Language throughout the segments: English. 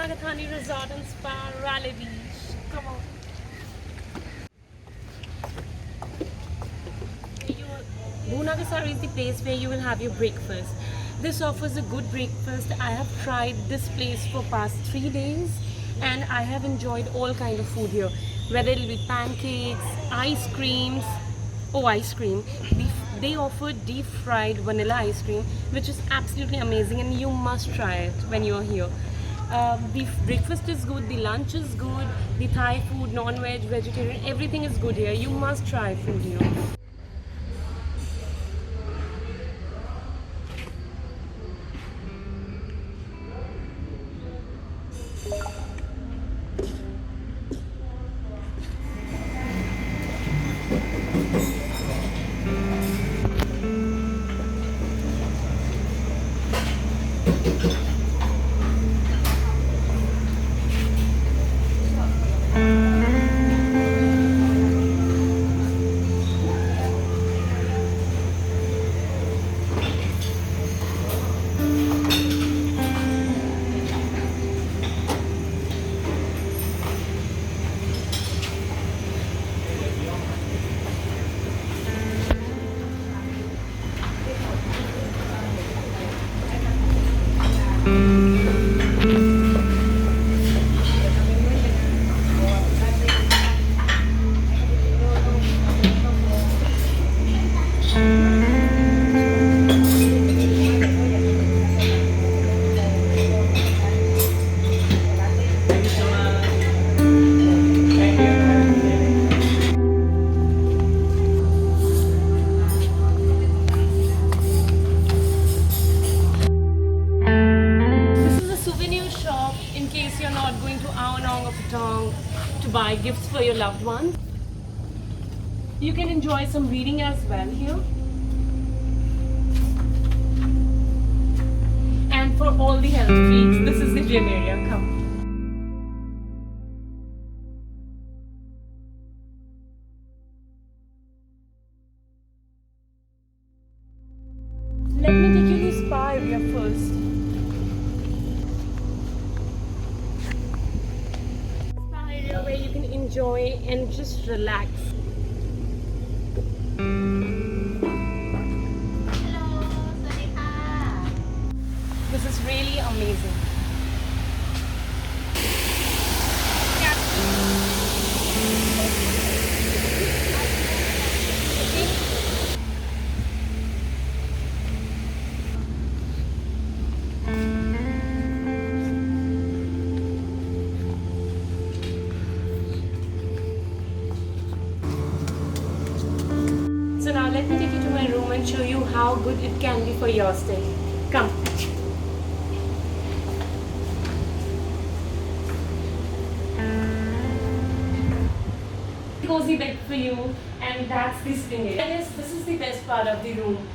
back at Thani Resort and Spa, Railay Beach. Come on. Bhunagasar is the place where you will have your breakfast. This offers a good breakfast. I have tried this place for past 3 days and I have enjoyed all kind of food here. Whether it will be pancakes, ice creams. Oh, ice cream. They offer deep fried vanilla ice cream, which is absolutely amazing and you must try it when you are here. The breakfast is good, the lunch is good, the Thai food, non-veg, vegetarian, everything is good here. You must try food here. In case you're not going to Aonong or Patong to buy gifts for your loved ones. You can enjoy some reading as well here. And for all the health freaks, this is the gym area. Come. Let me take you to the spa area first. Where you can enjoy and just relax. Hello, Saniya. This is really amazing. So now let me take you to my room and show you how good it can be for your stay. Come. Cozy bed for you, and that's the sitting area. Yes, this is the best part of the room.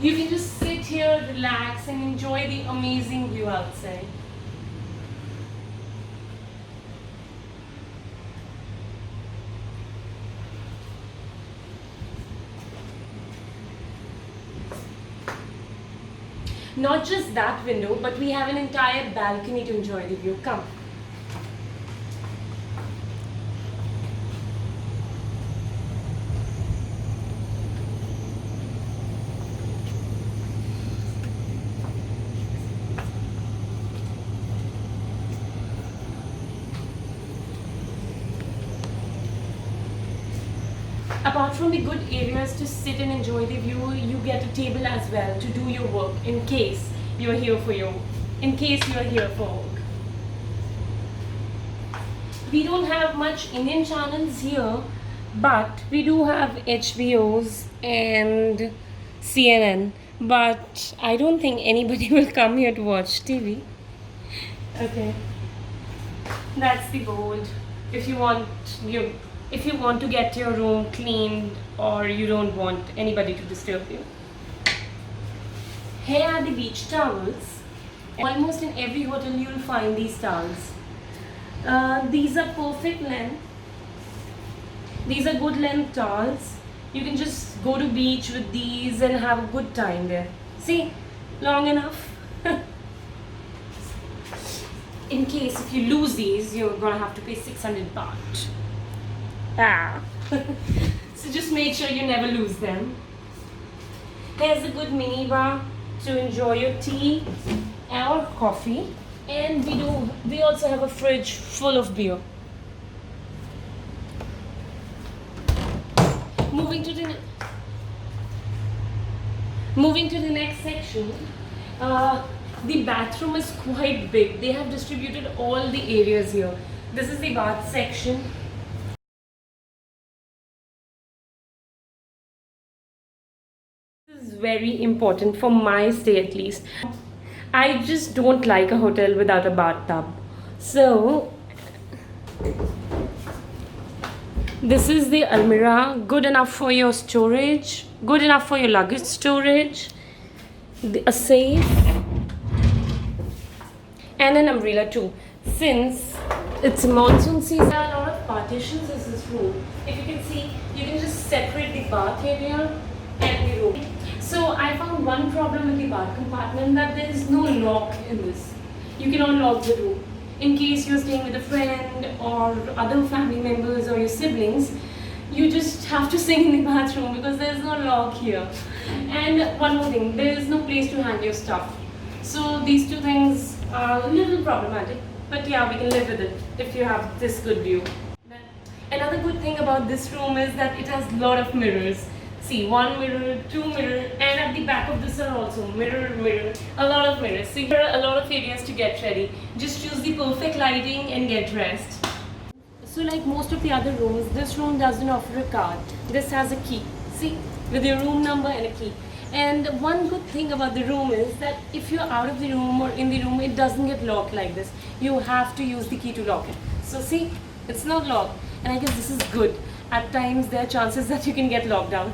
You can just sit here, relax and enjoy the amazing view outside. Not just that window, but we have an entire balcony to enjoy the view. Come. Apart from the good areas to sit and enjoy the view, you get a table as well to do your work in case you are here for work. We don't have much Indian channels here, but we do have HBOs and CNN. But I don't think anybody will come here to watch TV. Okay, that's the board. If you want to get your room cleaned or you don't want anybody to disturb you. Here are the beach towels. Almost in every hotel you will find these towels. These are perfect length. These are good length towels. You can just go to beach with these and have a good time there. See, long enough. in case if you lose these, you're gonna have to pay 600 baht. So just make sure you never lose them. Here's a good mini bar to enjoy your tea or coffee, and we also have a fridge full of beer. Moving to the next section, the bathroom is quite big. They have distributed all the areas here. This is the bath section. This is very important for my stay at least. I just don't like a hotel without a bathtub. So this is the almirah, good enough for your storage, good enough for your luggage storage, a safe, and an umbrella too. Since it's monsoon season, there are a lot of partitions in this room. If you can see, you can just separate the bath area and the room. So I found one problem with the bath compartment, that there is no lock in this. You cannot lock the room. In case you're staying with a friend or other family members or your siblings, you just have to sing in the bathroom because there's no lock here. And one more thing, there is no place to hang your stuff. So these two things are a little problematic, but yeah, we can live with it if you have this good view. Another good thing about this room is that it has a lot of mirrors. See, one mirror, two mirror, and at the back of this are also mirror, a lot of mirrors. So here are a lot of areas to get ready. Just choose the perfect lighting and get dressed. So like most of the other rooms, this room doesn't offer a card. This has a key. See, with your room number and a key. And one good thing about the room is that if you're out of the room or in the room, it doesn't get locked like this. You have to use the key to lock it. So see, it's not locked. And I guess this is good. At times there are chances that you can get locked out.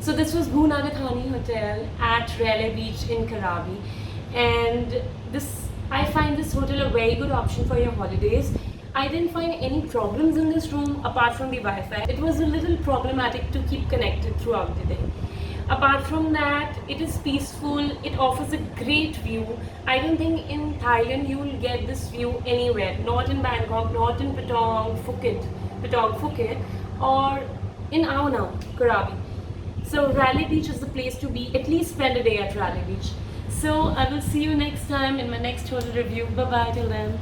So this was Thani Hotel at Railay Beach in Krabi, and I find this hotel a very good option for your holidays. I didn't find any problems in this room apart from the Wi-Fi. It was a little problematic to keep connected throughout the day. Apart from that, it is peaceful, it offers a great view. I don't think in Thailand you will get this view anywhere, not in Bangkok, not in Patong Phuket, or in Ao Nao, Krabi. So Railay Beach is the place to be, at least spend a day at Railay Beach. So I will see you next time in my next hotel review. Bye bye till then.